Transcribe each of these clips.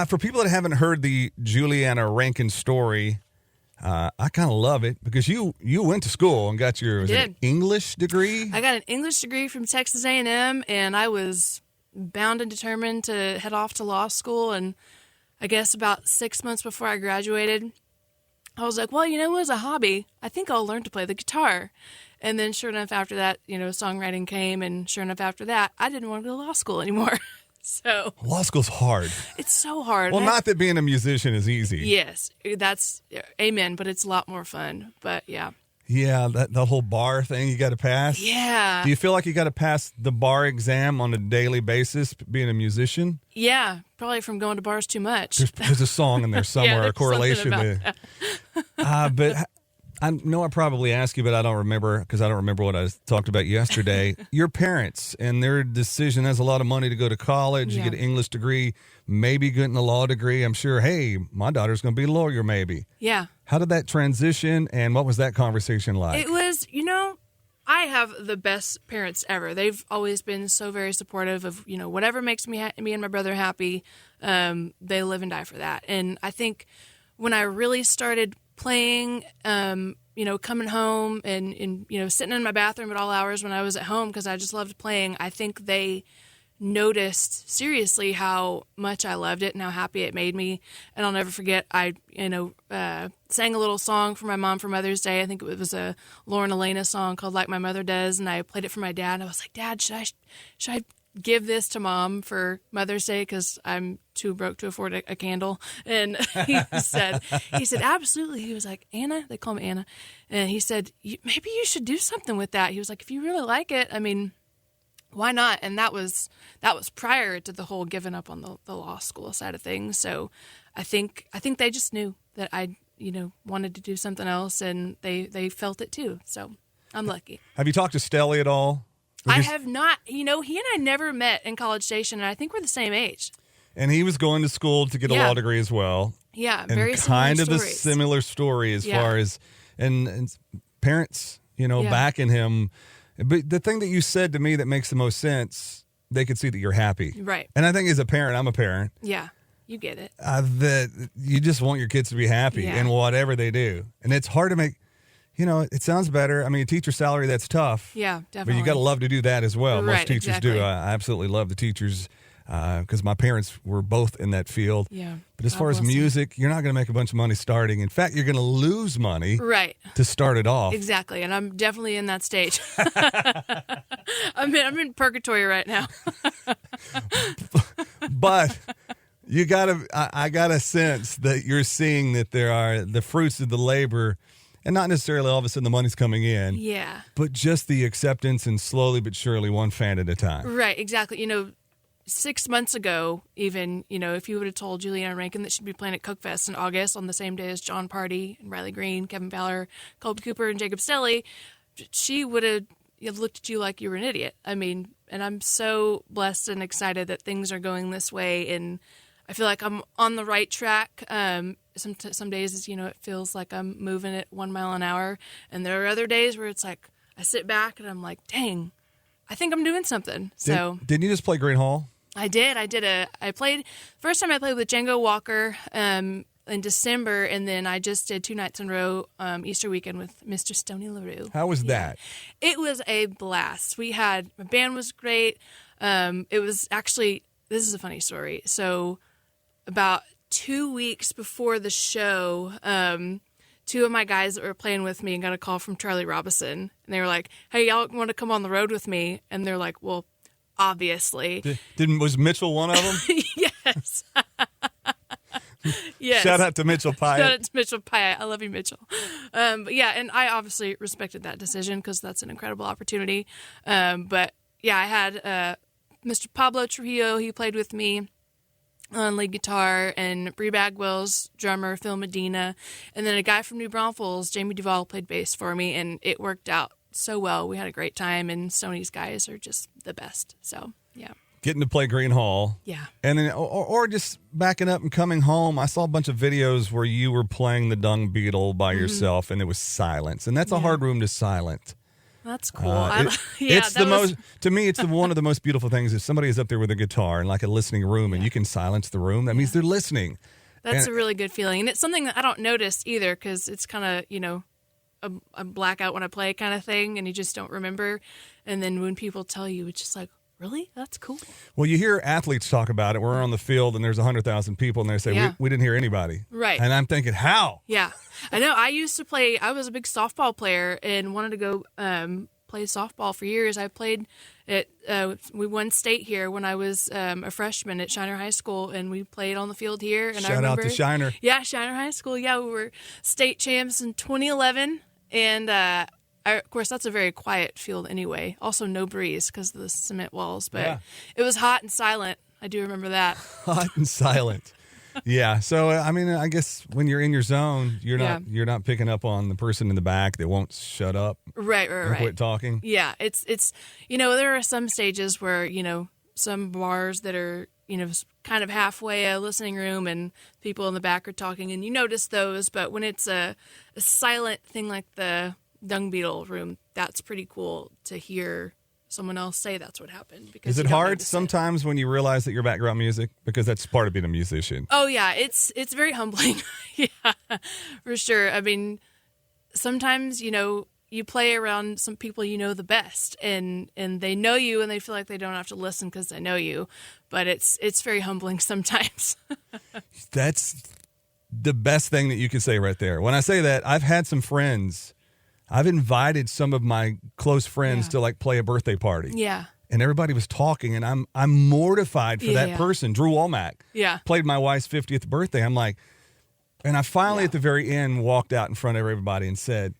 For people that haven't heard the Julianna Rankin story, I kind of love it because you went to school and got your English degree. I got an English degree from Texas A&M, and I was bound and determined to head off to law school. And I guess about 6 months before I graduated, I was like, well, as a hobby, I think I'll learn to play the guitar. And then sure enough, after that, songwriting came. And sure enough, after that, I didn't want to go to law school anymore. So law school's hard. It's so hard. Well, not that being a musician is easy. Yes, that's amen, but it's a lot more fun. But yeah. Yeah, the whole bar thing you got to pass. Yeah. Do you feel like you got to pass the bar exam on a daily basis being a musician? Yeah, probably from going to bars too much. There's a song in there somewhere, yeah, a correlation. But I know I probably asked you, but I don't remember because I don't remember what I talked about yesterday. Your parents and their decision has a lot of money to go to college, you get an English degree, maybe getting a law degree. I'm sure, hey, my daughter's going to be a lawyer maybe. Yeah. How did that transition and what was that conversation like? It was, I have the best parents ever. They've always been so very supportive of, whatever makes me and my brother happy. They live and die for that. And I think when I really started playing, coming home and sitting in my bathroom at all hours when I was at home because I just loved playing, I think they noticed seriously how much I loved it and how happy it made me. And I'll never forget, I sang a little song for my mom for Mother's Day. I think it was a Lauren Elena song called Like My Mother Does, and I played it for my dad. I was like, Dad, should I give this to Mom for Mother's Day because I'm too broke to afford a candle? And he said, absolutely. He was like, Anna, they call me Anna. And he said, maybe you should do something with that. He was like, if you really like it, why not? And that was prior to the whole giving up on the law school side of things. So I think they just knew that I, wanted to do something else, and they felt it too. So I'm lucky. Have you talked to Stelly at all? I have not. He and I never met in College Station, and I think we're the same age. And he was going to school to get a law degree as well. Yeah, and very kind of stories. a similar story as far as and parents, backing him. But the thing that you said to me that makes the most sense, they could see that you're happy. Right. And I think as a parent, I'm a parent. Yeah, you get it. That you just want your kids to be happy in whatever they do. And it's hard to make, it sounds better. A teacher's salary, that's tough. Yeah, definitely. But you got to love to do that as well. Right, Most teachers exactly. do. I absolutely love the teachers because my parents were both in that field. Yeah. But as far as music, you're not going to make a bunch of money starting. In fact, you're going to lose money to start it off. Exactly. And I'm definitely in that stage. I'm in purgatory right now. But I got a sense that you're seeing that there are the fruits of the labor, and not necessarily all of a sudden the money's coming in. Yeah. But just the acceptance and slowly but surely one fan at a time. Right. Exactly. 6 months ago, even, if you would have told Julianna Rankin that she'd be playing at Cookfest in August on the same day as John Party and Riley Green, Kevin Fowler, Colby Cooper, and Jacob Stelly, she would have looked at you like you were an idiot. And I'm so blessed and excited that things are going this way, and I feel like I'm on the right track. Some days, it feels like I'm moving at 1 mile an hour, and there are other days where it's like I sit back and I'm like, dang, I think I'm doing something. Didn't you just play Green Hall? I did. First time I played with Django Walker in December, and then I just did 2 nights in a row Easter weekend with Mr. Stoney LaRue. How was that? It was a blast. My band was great. It was actually, this is a funny story. So about 2 weeks before the show, 2 of my guys that were playing with me got a call from Charlie Robinson, and they were like, hey, y'all want to come on the road with me? And they're like, well, obviously. Was Mitchell one of them? Yes. Yes. Shout out to Mitchell Pyatt. Shout out to Mitchell Pyatt. I love you, Mitchell. But yeah, and I obviously respected that decision because that's an incredible opportunity. But yeah, I had Mr. Pablo Trujillo. He played with me on lead guitar, and Bree Bagwell's drummer, Phil Medina, and then a guy from New Braunfels, Jamie Duvall, played bass for me, and it worked out so well. We had a great time, and Stoney's guys are just the best. So yeah. Getting to play Green Hall. Yeah. And then, or just backing up and coming home. I saw a bunch of videos where you were playing the Dung Beetle by yourself and it was silence. And that's a hard room to silence. That's cool. It's to me, it's one of the most beautiful things. If somebody is up there with a guitar in like a listening room and you can silence the room, that means they're listening. That's a really good feeling. And it's something that I don't notice either because it's kind of, a blackout when I play kind of thing and you just don't remember. And then when people tell you, it's just like, really? That's cool. Well, you hear athletes talk about it. We're on the field and there's 100,000 people and they say, we didn't hear anybody. Right. And I'm thinking, how? Yeah. I know. I was a big softball player and wanted to go play softball for years. I played we won state here when I was a freshman at Shiner High School, and we played on the field here. And Shout out to Shiner. Yeah, Shiner High School. Yeah, we were state champs in 2011. And, of course, that's a very quiet field anyway. Also, no breeze because of the cement walls. But it was hot and silent. I do remember that. Hot and silent. Yeah. So, I guess when you're in your zone, you're not picking up on the person in the back that won't shut up. Right. Quit talking. Yeah. It's there are some stages where, some bars that are, kind of halfway a listening room and people in the back are talking and you notice those. But when it's a silent thing like the dung beetle room, that's pretty cool to hear someone else say that's what happened. Because is it hard sometimes when you realize that you're background music? Because that's part of being a musician. Oh, yeah. It's very humbling. Yeah, for sure. I mean, sometimes, you play around some people the best and they know you and they feel like they don't have to listen because they know you. But it's very humbling sometimes. That's the best thing that you can say right there. When I say that, I've had some friends. I've invited some of my close friends to like play a birthday party. Yeah. And everybody was talking and I'm mortified for that person. Drew Womack. Yeah. Played my wife's 50th birthday. I'm like, and I finally at the very end walked out in front of everybody and said,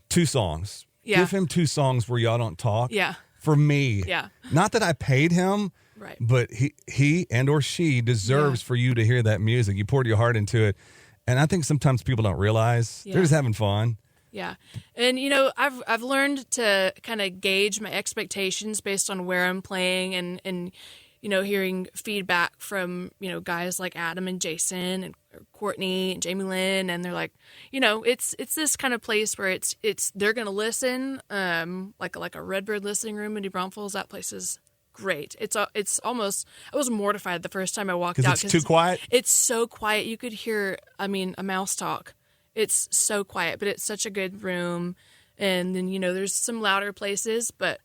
2 songs. Yeah. Give him 2 songs where y'all don't talk. Yeah. For me. Yeah. Not that I paid him. Right. But he and or she deserves for you to hear that music. You poured your heart into it. And I think sometimes people don't realize they're just having fun. Yeah. And, I've learned to kind of gauge my expectations based on where I'm playing and hearing feedback from, guys like Adam and Jason and Courtney and Jamie Lynn. And they're like, it's this kind of place where they're going to listen, like a Redbird listening room in New Braunfels. That place is great. It's almost, I was mortified the first time I walked out. Because it's too quiet? It's so quiet. You could hear, a mouse talk. It's so quiet, but it's such a good room. And then, there's some louder places, but,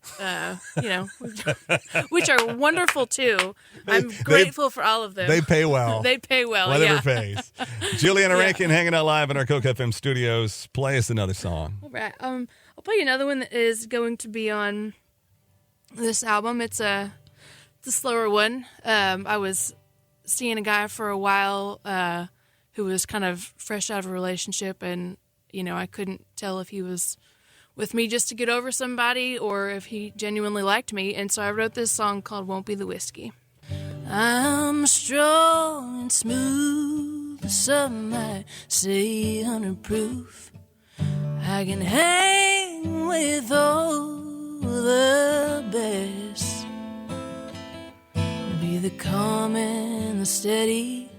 which are wonderful too. I'm grateful for all of them. They pay well. They pay well, Whatever pays. Julianna Rankin hanging out live in our Coke FM studios. Play us another song. All right. I'll play you another one that is going to be on this album. It's a slower one. I was seeing a guy for a while, who was kind of fresh out of a relationship, and I couldn't tell if he was with me just to get over somebody or if he genuinely liked me, and so I wrote this song called Won't Be the Whiskey. I'm strong and smooth, some might say 100 proof. I can hang with all the best, be the calm and the steady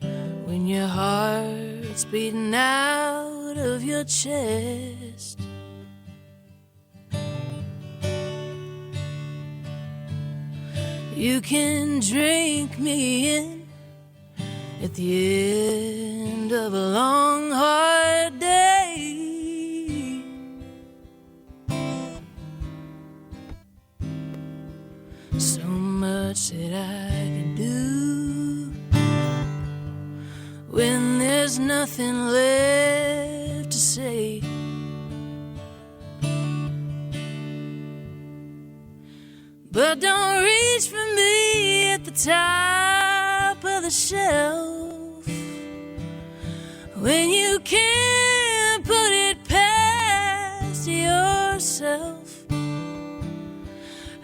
when your heart's beating out of your chest. You can drink me in at the end of a long, hard day. So much that I can do when there's nothing left to say. But don't reach for me at the top of the shelf when you can't put it past yourself.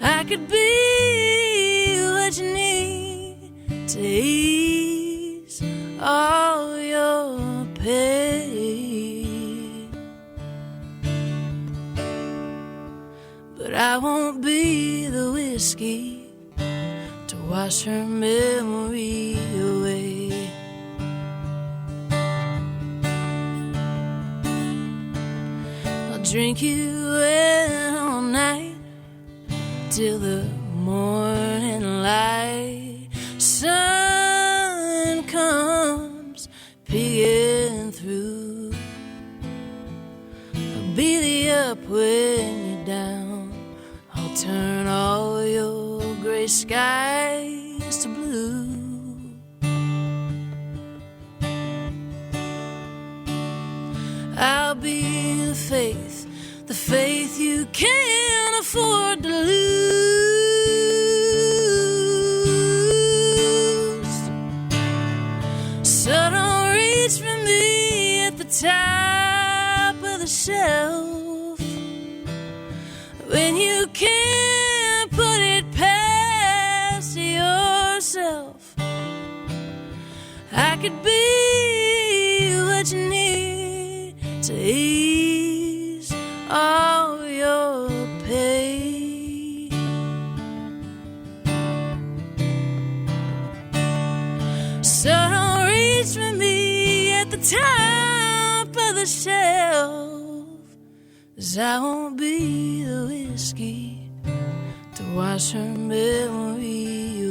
I could be what you need to ease all your pain, but I won't be the whiskey to wash her memory away. I'll drink you and till the morning light. Sun comes peeking through. I'll be the up when you're down. I'll turn all your gray skies to blue. I'll be the faith you can't afford to lose. So don't reach for me at the top of the shelf when you can't put it past yourself. I could be what you need to ease all your pain. So don't reach for me at the top of the shelf, 'cause I won't be the whiskey to wash her memory